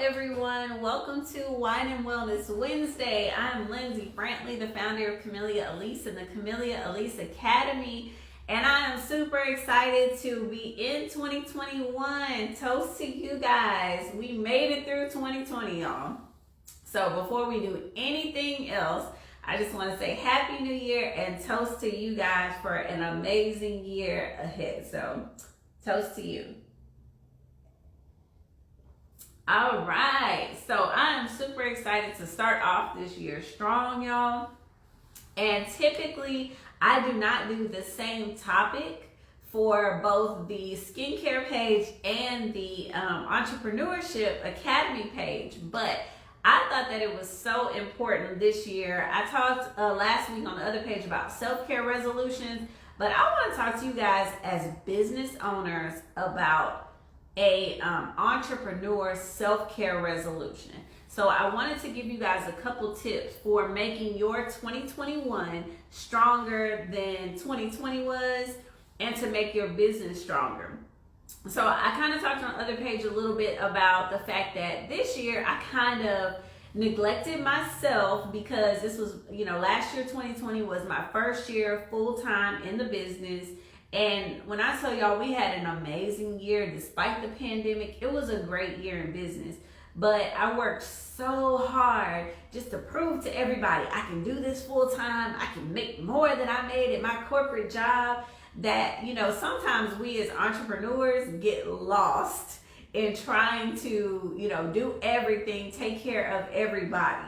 everyone. Welcome to Wine and Wellness Wednesday. I'm Lindsay Brantley, the founder of Camellia Alise and the Camellia Alise Academy. And I am super excited to be in 2021. Toast to you guys. We made it through 2020, y'all. So before we do anything else, I just want to say Happy New Year and toast to you guys for an amazing year ahead. So toast to you. All right, so I am super excited to start off this year strong, y'all. And typically, I do not do the same topic for both the skincare page and the Entrepreneurship Academy page, but I thought that it was so important this year. I talked last week on the other page about self-care resolutions, but I want to talk to you guys as business owners about a entrepreneur self-care resolution. So I wanted to give you guys a couple tips for making your 2021 stronger than 2020 was and to make your business stronger. So I kind of talked on the other page a little bit about the fact that this year I kind of neglected myself because this was, last year 2020 was my first year full-time in the business. And when I tell y'all we had an amazing year despite the pandemic, it was a great year in business. But I worked so hard just to prove to everybody I can do this full time, I can make more than I made at my corporate job, that, sometimes we as entrepreneurs get lost in trying to, do everything, take care of everybody.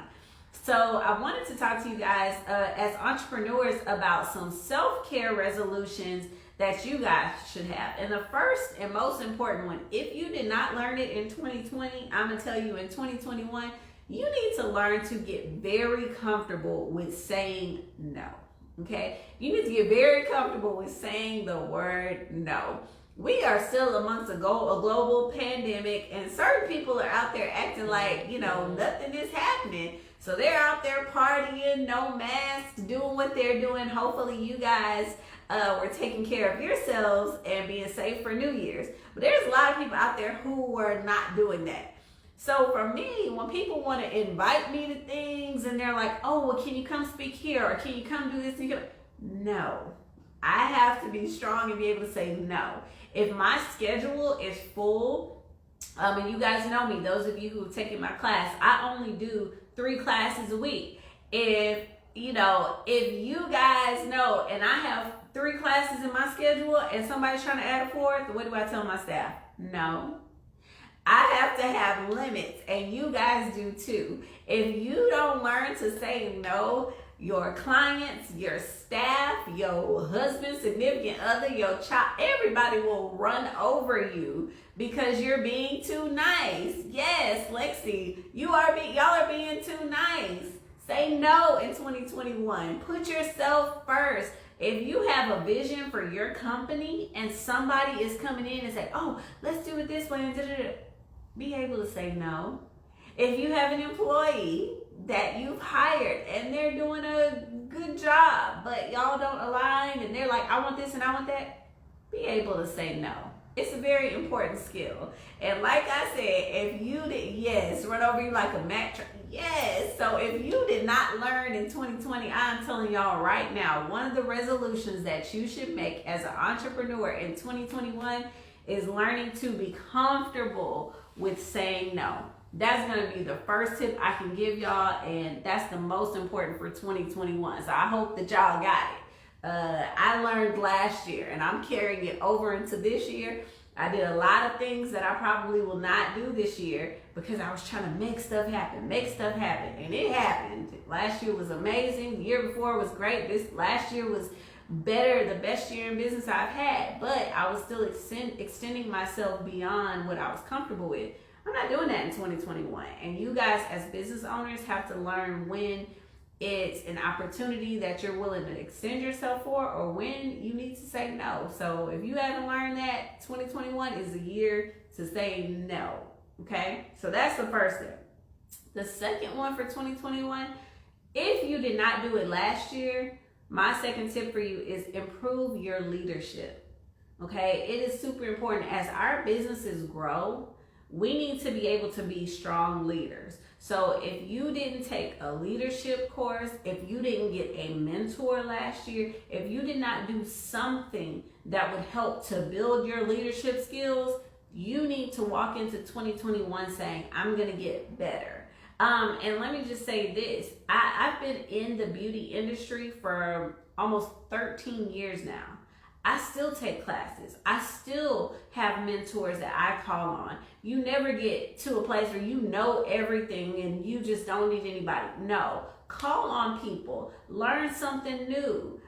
So I wanted to talk to you guys as entrepreneurs about some self-care resolutions that you guys should have. And the first and most important one, if you did not learn it in 2020, I'm gonna tell you in 2021, you need to learn to get very comfortable with saying no, okay? You need to get very comfortable with saying the word no. We are still amongst a global pandemic, and certain people are out there acting like, nothing is happening. So they're out there partying, no masks, doing what they're doing. Hopefully you guys were taking care of yourselves and being safe for New Year's. But there's a lot of people out there who were not doing that. So for me, when people want to invite me to things and they're like, oh, well, can you come speak here? Or can you come do this? No. I have to be strong and be able to say no. If my schedule is full, and you guys know me, those of you who have taken my class, I only do 3 classes a week. If you guys know, and I have 3 classes in my schedule and somebody's trying to add a 4th, what do I tell my staff? No. I have to have limits, and you guys do too. If you don't learn to say no, your clients, your staff, your husband, significant other, your child, everybody will run over you because you're being too nice. Yes, Lexi, y'all are being too nice. Say no in 2021. Put yourself first. If you have a vision for your company and somebody is coming in and say, oh, let's do it this way, and be able to say no. If you have an employee that you've hired and they're doing a good job, but y'all don't align and they're like, I want this and I want that, be able to say no. It's a very important skill. And like I said, if you did, run over you like a Mack truck. Yes. So if you did not learn in 2020, I'm telling y'all right now, one of the resolutions that you should make as an entrepreneur in 2021 is learning to be comfortable with saying no. That's going to be the first tip I can give y'all, and that's the most important for 2021. So I hope that y'all got it. I learned last year, and I'm carrying it over into this year. I did a lot of things that I probably will not do this year because I was trying to make stuff happen, and it happened. Last year was amazing. The year before was great. This last year was better, the best year in business I've had, but I was still extending myself beyond what I was comfortable with. I'm not doing that in 2021. And you guys as business owners have to learn when it's an opportunity that you're willing to extend yourself for or when you need to say no. So if you haven't learned that, 2021 is the year to say no. Okay? So that's the first thing. The second one for 2021, if you did not do it last year, my second tip for you is improve your leadership. Okay? It is super important as our businesses grow. We need to be able to be strong leaders. So if you didn't take a leadership course, if you didn't get a mentor last year, if you did not do something that would help to build your leadership skills, you need to walk into 2021 saying, I'm going to get better. And let me just say this. I've been in the beauty industry for almost 13 years now. I still take classes. I still have mentors that I call on. You never get to a place where you know everything and you just don't need anybody. No, call on people, learn something new,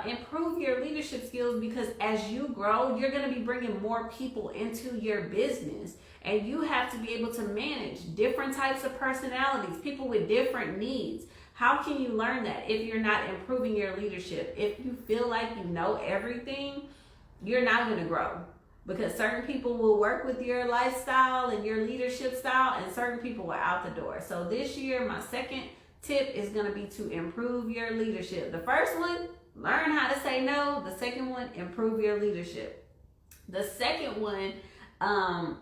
improve your leadership skills, because as you grow, you're going to be bringing more people into your business, and you have to be able to manage different types of personalities, people with different needs. How can you learn that if you're not improving your leadership? If you feel like you know everything, you're not going to grow, because certain people will work with your lifestyle and your leadership style, and certain people are out the door. So this year, my second tip is going to be to improve your leadership. The first one, learn how to say no. The second one, improve your leadership. The second one,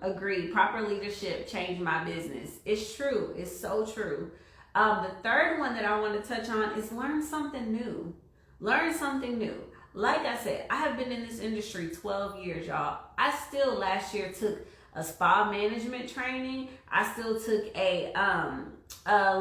agreed, proper leadership changed my business. It's true. It's so true. The third one that I want to touch on is learn something new. Learn something new. Like I said, I have been in this industry 12 years, y'all. I still last year took a spa management training. I still took a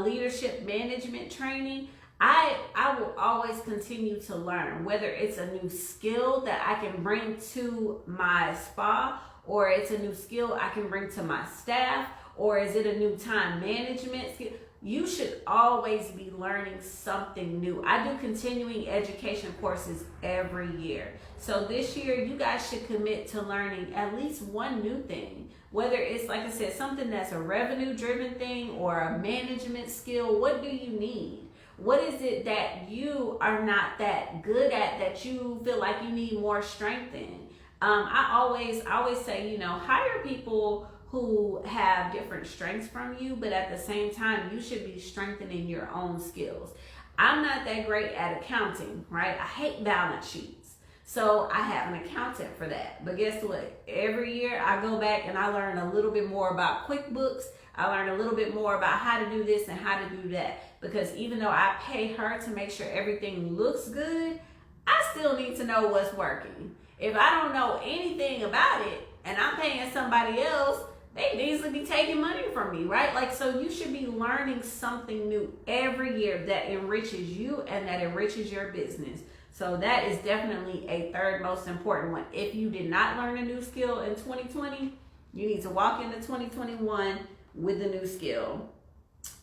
leadership management training. I will always continue to learn, whether it's a new skill that I can bring to my spa, or it's a new skill I can bring to my staff, or is it a new time management skill. You should always be learning something new. I do continuing education courses every year. So this year, you guys should commit to learning at least one new thing. Whether it's, like I said, something that's a revenue-driven thing or a management skill. What do you need? What is it that you are not that good at, that you feel like you need more strength in? I always say, hire people who have different strengths from you, but at the same time, you should be strengthening your own skills. I'm not that great at accounting, right? I hate balance sheets. So I have an accountant for that. But guess what? Every year I go back and I learn a little bit more about QuickBooks. I learn a little bit more about how to do this and how to do that. Because even though I pay her to make sure everything looks good, I still need to know what's working. If I don't know anything about it and I'm paying somebody else, they could easily be taking money from me, right? So you should be learning something new every year that enriches you and that enriches your business. So that is definitely a third most important one. If you did not learn a new skill in 2020, you need to walk into 2021 with a new skill.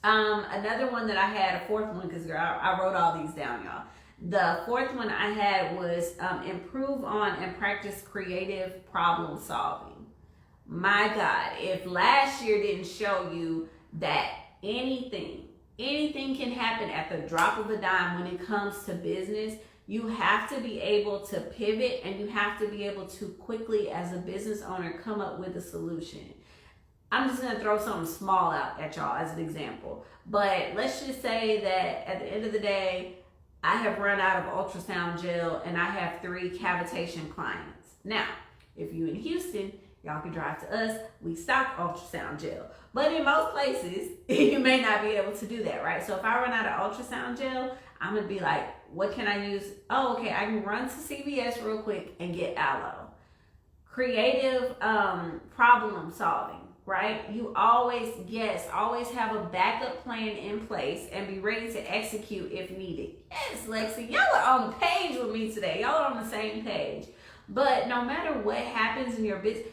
Another one that I had, a fourth one, because girl, I wrote all these down, y'all. The fourth one I had was improve on and practice creative problem solving. My God, if last year didn't show you that anything can happen at the drop of a dime when it comes to business, you have to be able to pivot, and you have to be able to quickly, as a business owner, come up with a solution. I'm just going to throw something small out at y'all as an example. But let's just say that at the end of the day, I have run out of ultrasound gel and I have 3 cavitation clients. Now, if you're in Houston, y'all can drive to us. We stock ultrasound gel. But in most places, you may not be able to do that, right? So if I run out of ultrasound gel, I'm going to be like, what can I use? Oh, okay, I can run to CVS real quick and get aloe. Creative problem solving, right? You always have a backup plan in place and be ready to execute if needed. Yes, Lexi, y'all are on the page with me today. Y'all are on the same page. But no matter what happens in your business,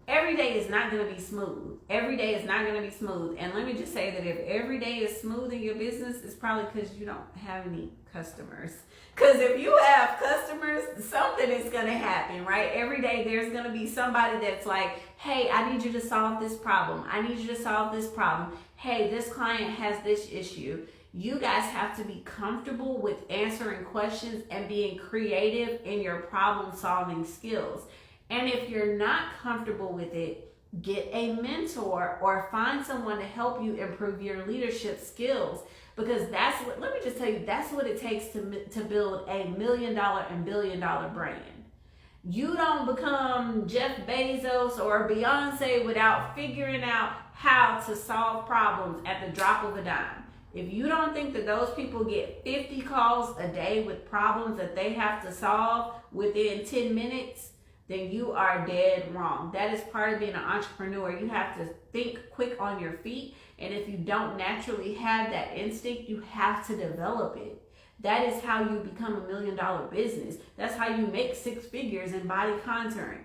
every day is not going to be smooth. Every day is not going to be smooth. And let me just say that if every day is smooth in your business, it's probably because you don't have any customers. Because if you have customers, something is going to happen, right? Every day there's going to be somebody that's like, hey, I need you to solve this problem. I need you to solve this problem. Hey, this client has this issue. You guys have to be comfortable with answering questions and being creative in your problem solving skills. And if you're not comfortable with it, get a mentor or find someone to help you improve your leadership skills. Because let me just tell you, that's what it takes to build a $1 million and $1 billion brand. You don't become Jeff Bezos or Beyonce without figuring out how to solve problems at the drop of a dime. If you don't think that those people get 50 calls a day with problems that they have to solve within 10 minutes, then you are dead wrong. That is part of being an entrepreneur. You have to think quick on your feet. And if you don't naturally have that instinct, you have to develop it. That is how you become $1 million business. That's how you make 6 figures in body contouring.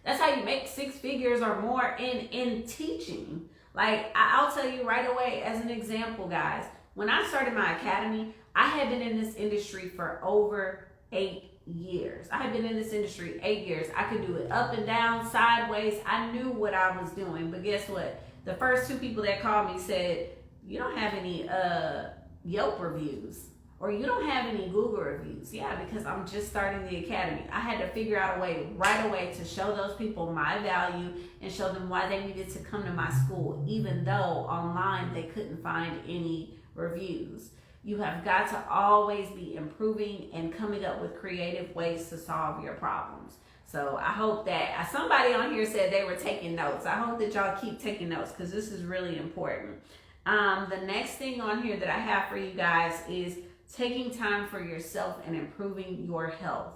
That's how you make 6 figures or more in teaching. Like, I'll tell you right away, as an example, guys, when I started my academy, I had been in this industry for over 8 years. I had been in this industry 8 years. I could do it up and down, sideways. I knew what I was doing. But guess what? The first 2 people that called me said, you don't have any Yelp reviews. Or you don't have any Google reviews. Yeah, because I'm just starting the academy. I had to figure out a way right away to show those people my value and show them why they needed to come to my school, even though online they couldn't find any reviews. You have got to always be improving and coming up with creative ways to solve your problems. So I hope that somebody on here said they were taking notes. I hope that y'all keep taking notes because this is really important. The next thing on here that I have for you guys is taking time for yourself and improving your health.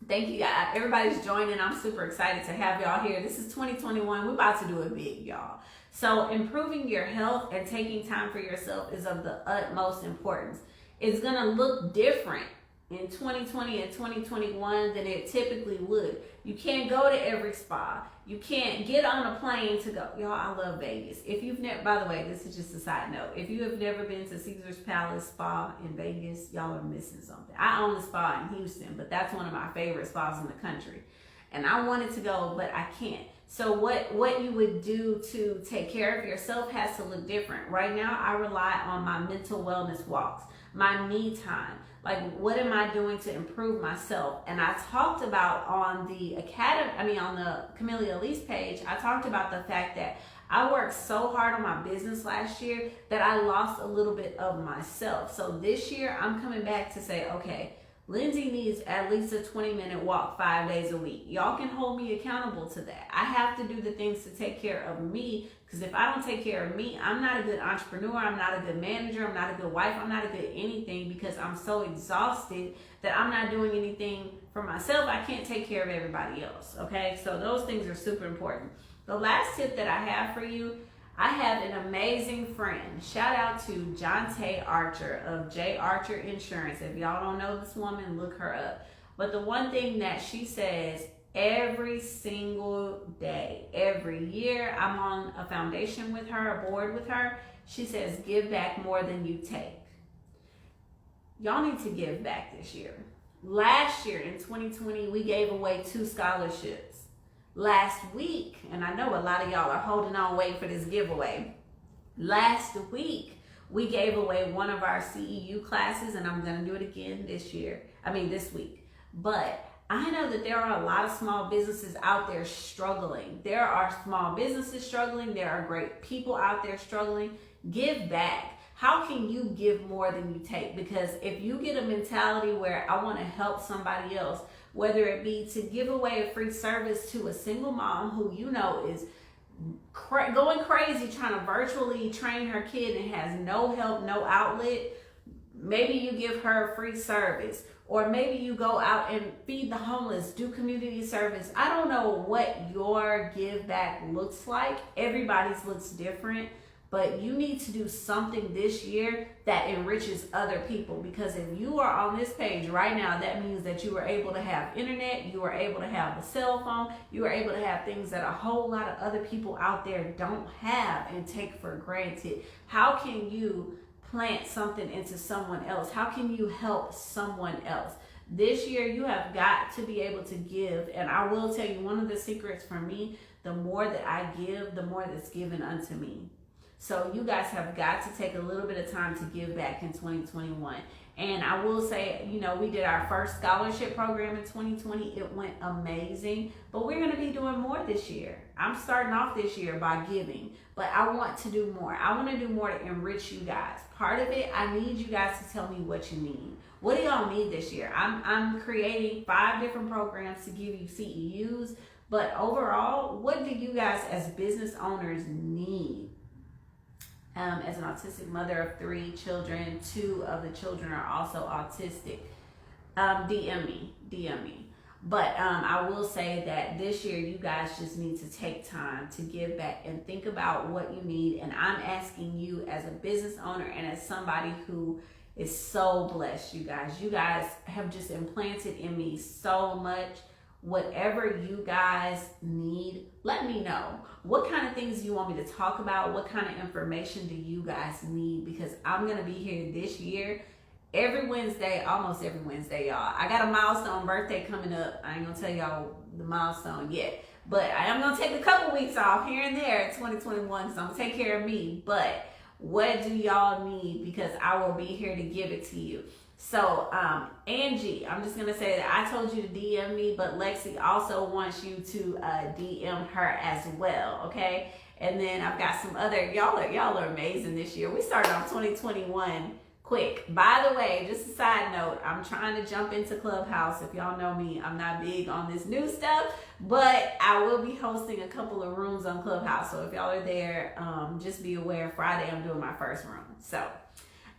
Thank you, guys. Everybody's joining. I'm super excited to have y'all here. This is 2021. We're about to do it big, y'all. So improving your health and taking time for yourself is of the utmost importance. It's going to look different in 2020 and 2021 than it typically would. You can't go to every spa. You can't get on a plane to go. Y'all, I love Vegas. If you've never, by the way, this is just a side note. If you have never been to Caesar's Palace Spa in Vegas, y'all are missing something. I own a spa in Houston, but that's one of my favorite spas in the country. And I wanted to go, but I can't. So what you would do to take care of yourself has to look different. Right now, I rely on my mental wellness walks, my me time. Like, what am I doing to improve myself? And I talked about on the on the Camellia Alise page, I talked about the fact that I worked so hard on my business last year that I lost a little bit of myself. So this year, I'm coming back to say, okay, Lindsay needs at least a 20-minute walk 5 days a week. Y'all can hold me accountable to that. I have to do the things to take care of me, because if I don't take care of me, I'm not a good entrepreneur, I'm not a good manager, I'm not a good wife, I'm not a good anything, because I'm so exhausted that I'm not doing anything for myself. I can't take care of everybody else, okay? So those things are super important. The last tip that I have for you, I have an amazing friend. Shout out to Jonte Archer of J Archer Insurance. If y'all don't know this woman, look her up. But the one thing that she says every single day, every year, I'm on a foundation with her, a board with her. She says, give back more than you take. Y'all need to give back this year. Last year in 2020, we gave away 2 scholarships. Last week, and I know a lot of y'all are holding on waiting for this giveaway. Last week, we gave away one of our CEU classes, and I'm going to do it again this week. But I know that there are a lot of small businesses out there struggling. There are small businesses struggling. There are great people out there struggling. Give back. How can you give more than you take? Because if you get a mentality where I want to help somebody else, whether it be to give away a free service to a single mom who you know is going crazy trying to virtually train her kid and has no help, no outlet, maybe you give her a free service. Or maybe you go out and feed the homeless, do community service. I don't know what your give back looks like. Everybody's looks different. But you need to do something this year that enriches other people. Because if you are on this page right now, that means that you are able to have internet, you are able to have a cell phone, you are able to have things that a whole lot of other people out there don't have and take for granted. How can you plant something into someone else? How can you help someone else? This year, you have got to be able to give. And I will tell you, one of the secrets for me, the more that I give, the more that's given unto me. So you guys have got to take a little bit of time to give back in 2021. And I will say, you know, we did our first scholarship program in 2020. It went amazing, but we're going to be doing more this year. I'm starting off this year by giving, but I want to do more. I want to do more to enrich you guys. Part of it, I need you guys to tell me what you need. What do y'all need this year? I'm creating 5 different programs to give you CEUs, but overall, what do you guys as business owners need? As an autistic mother of 3 children, 2 of the children are also autistic. DM me. But I will say that this year you guys just need to take time to give back and think about what you need. And I'm asking you as a business owner and as somebody who is so blessed, you guys. You guys have just implanted in me so much. Whatever you guys need, let me know. What kind of things do you want me to talk about? What kind of information do you guys need? Because I'm going to be here this year every Wednesday, almost every Wednesday, y'all. I got a milestone birthday coming up. I ain't going to tell y'all the milestone yet. But I am going to take a couple weeks off here and there in 2021. So I'm going to take care of me. But what do y'all need? Because I will be here to give it to you. So, Angie, I'm just going to say that I told you to DM me, but Lexi also wants you to DM her as well, okay? And then I've got some other, y'all are amazing this year. We started off 2021 quick. By the way, just a side note, I'm trying to jump into Clubhouse. If y'all know me, I'm not big on this new stuff, but I will be hosting a couple of rooms on Clubhouse. So if y'all are there, just be aware, Friday I'm doing my first room. So.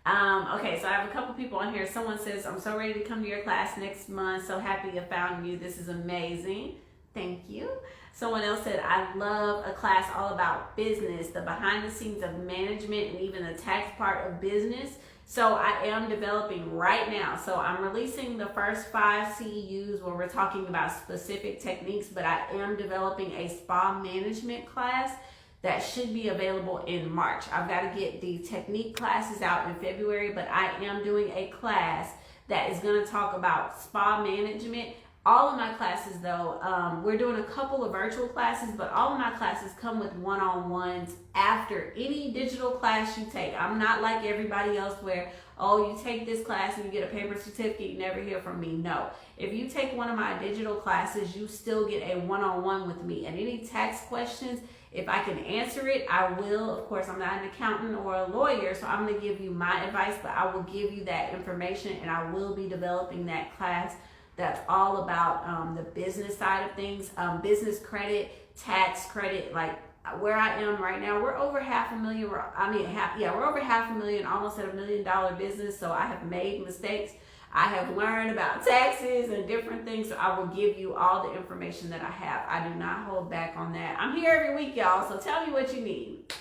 Okay, so I have a couple people on here. Someone says, I'm so ready to come to your class next month. So happy I found you. This is amazing. Thank you. Someone else said, I love a class all about business, the behind the scenes of management and even the tax part of business. So I am developing right now. So I'm releasing the first 5 CEUs where we're talking about specific techniques, but I am developing a spa management class that should be available in March. I've got to get the technique classes out in February, but I am doing a class that is going to talk about spa management. All of my classes though, we're doing a couple of virtual classes, but all of my classes come with one-on-ones after any digital class you take. I'm not like everybody else where, oh, you take this class and you get a paper certificate, you never hear from me. No. If you take one of my digital classes, you still get a one-on-one with me. And any tax questions, if I can answer it, I will. Of course, I'm not an accountant or a lawyer, so I'm going to give you my advice, but I will give you that information, and I will be developing that class that's all about the business side of things, business credit, tax credit. Like where I am right now, we're over $500,000. We're over $500,000, almost at $1 million business. So I have made mistakes. I have learned about taxes and different things, so I will give you all the information that I have. I do not hold back on that. I'm here every week, y'all, so tell me what you need.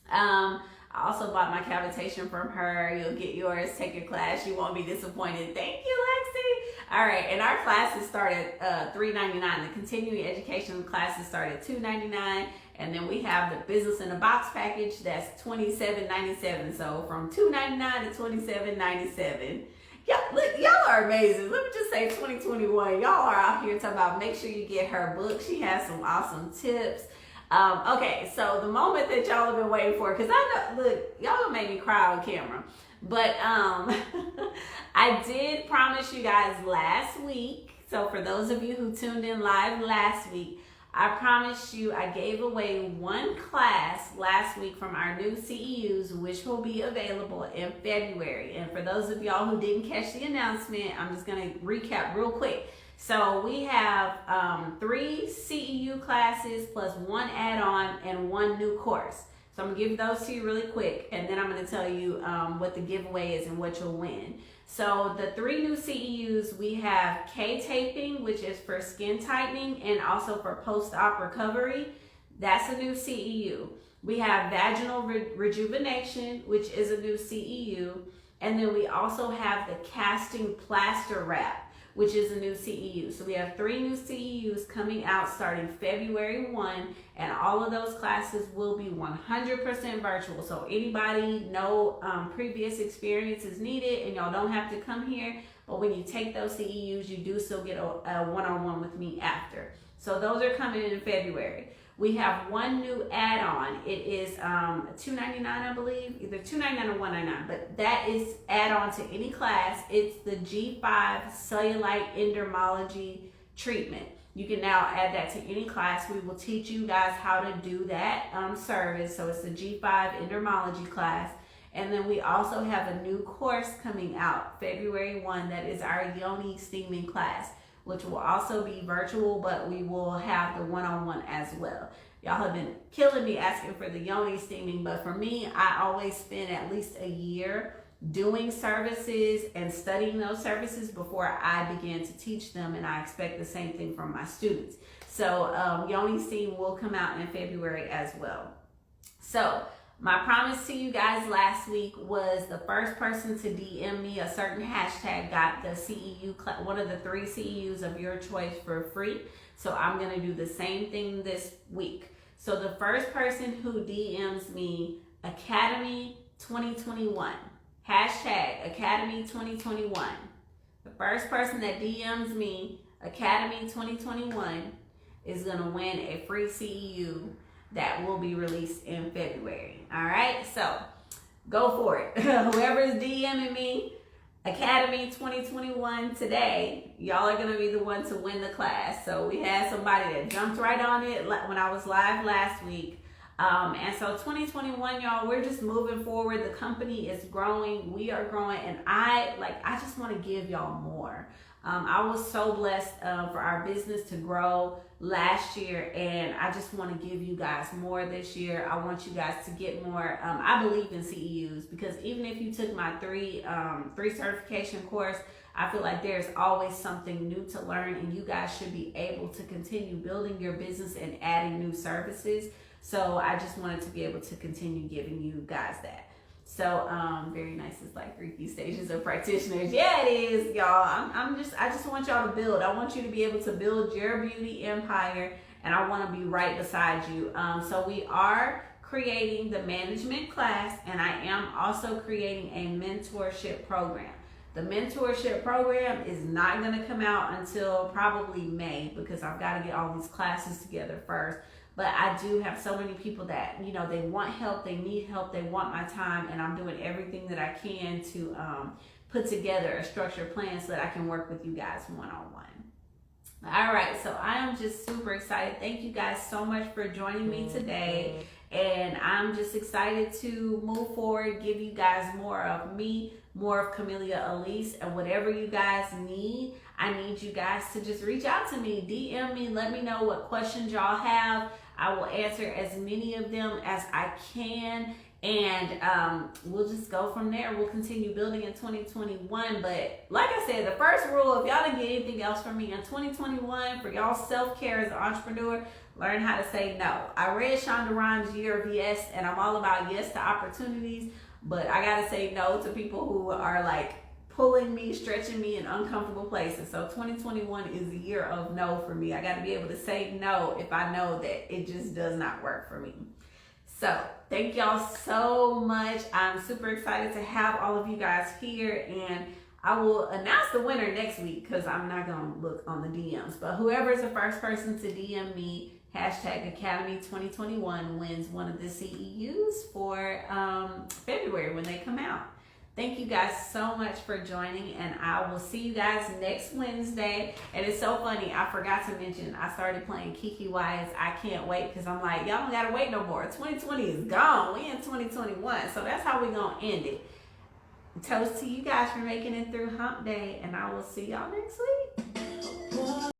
I also bought my cavitation from her. You'll get yours. Take your class. You won't be disappointed. Thank you, Lexi. All right, and our classes start at $3.99. The continuing education classes start at $2.99. And then we have the business in a box package that's $27.97. So from $2.99 to $27.97. Y'all are amazing. Let me just say 2021. Y'all are out here talking about make sure you get her book. She has some awesome tips. Okay, so the moment that y'all have been waiting for, because I know, look, y'all gonna make me cry on camera. But I did promise you guys last week. So for those of you who tuned in live last week, I promised you I gave away one class last week from our new CEUs, which will be available in February. And for those of y'all who didn't catch the announcement, I'm just going to recap real quick. So we have 3 CEU classes plus 1 add-on and 1 new course. So I'm going to give those to you really quick, and then I'm going to tell you what the giveaway is and what you'll win. So the 3 new CEUs, we have K-taping, which is for skin tightening and also for post-op recovery. That's a new CEU. We have vaginal rejuvenation, which is a new CEU. And then we also have the casting plaster wrap, which is a new CEU. So we have 3 new CEUs coming out starting February 1, and all of those classes will be 100% virtual. So anybody, no previous experience is needed, and y'all don't have to come here. But when you take those CEUs, you do still get a one-on-one with me after. So those are coming in February. We have one new add-on. It is $2.99, I believe, either $2.99 or $1.99, but that is add-on to any class. It's the G5 Cellulite Endermology treatment. You can now add that to any class. We will teach you guys how to do that service. So it's the G5 Endermology class. And then we also have a new course coming out February 1 that is our yoni steaming class, which will also be virtual, but we will have the one-on-one as well. Y'all have been killing me asking for the yoni steaming, but for me, I always spend at least a year doing services and studying those services before I begin to teach them, and I expect the same thing from my students. So yoni steam will come out in February as well. So my promise to you guys last week was the first person to DM me a certain hashtag got the CEU, one of the 3 CEUs of your choice for free. So I'm going to do the same thing this week. So the first person who DMs me Academy 2021, hashtag Academy 2021, the first person that DMs me Academy 2021 is going to win a free CEU that will be released in February. All right, so go for it. Whoever is DMing me Academy 2021 today, y'all are gonna be the one to win the class. So we had somebody that jumped right on it when I was live last week. And so 2021, y'all, we're just moving forward. The company is growing, we are growing, and I just want to give y'all more. I was so blessed for our business to grow last year, and I just want to give you guys more this year. I want you guys to get more. I believe in CEUs because even if you took my three certification course, I feel like there's always something new to learn, and you guys should be able to continue building your business and adding new services. So I just wanted to be able to continue giving you guys that. So very nice. It's like Freaky Stages of Practitioners. Yeah, it is, y'all. I just want y'all to build. I want you to be able to build your beauty empire, and I want to be right beside you. So we are creating the management class, and I am also creating a mentorship program. The mentorship program is not going to come out until probably May because I've got to get all these classes together first. But I do have so many people that, you know, they want help, they need help, they want my time, and I'm doing everything that I can to put together a structured plan so that I can work with you guys one-on-one. All right, so I am just super excited. Thank you guys so much for joining me today. And I'm just excited to move forward, give you guys more of me, more of Camellia Alise, and whatever you guys need, I need you guys to just reach out to me, DM me, let me know what questions y'all have. I will answer as many of them as I can, and we'll just go from there. We'll continue building in 2021, but like I said, the first rule, if y'all didn't get anything else from me in 2021, for y'all self-care as an entrepreneur, learn how to say no. I read Shonda Rhimes' Year of Yes, and I'm all about yes to opportunities, but I gotta say no to people who are like pulling me, stretching me in uncomfortable places. So 2021 is the year of no for me. I got to be able to say no if I know that it just does not work for me. So thank y'all so much. I'm super excited to have all of you guys here, and I will announce the winner next week because I'm not going to look on the DMs. But whoever is the first person to DM me, hashtag Academy 2021, wins one of the CEUs for February when they come out. Thank you guys so much for joining, and I will see you guys next Wednesday. And it's so funny, I forgot to mention, I started playing Kiki Wyatt's I Can't Wait because I'm like, y'all don't got to wait no more. 2020 is gone. We in 2021. So that's how we're going to end it. Toast to you guys for making it through Hump Day, and I will see y'all next week.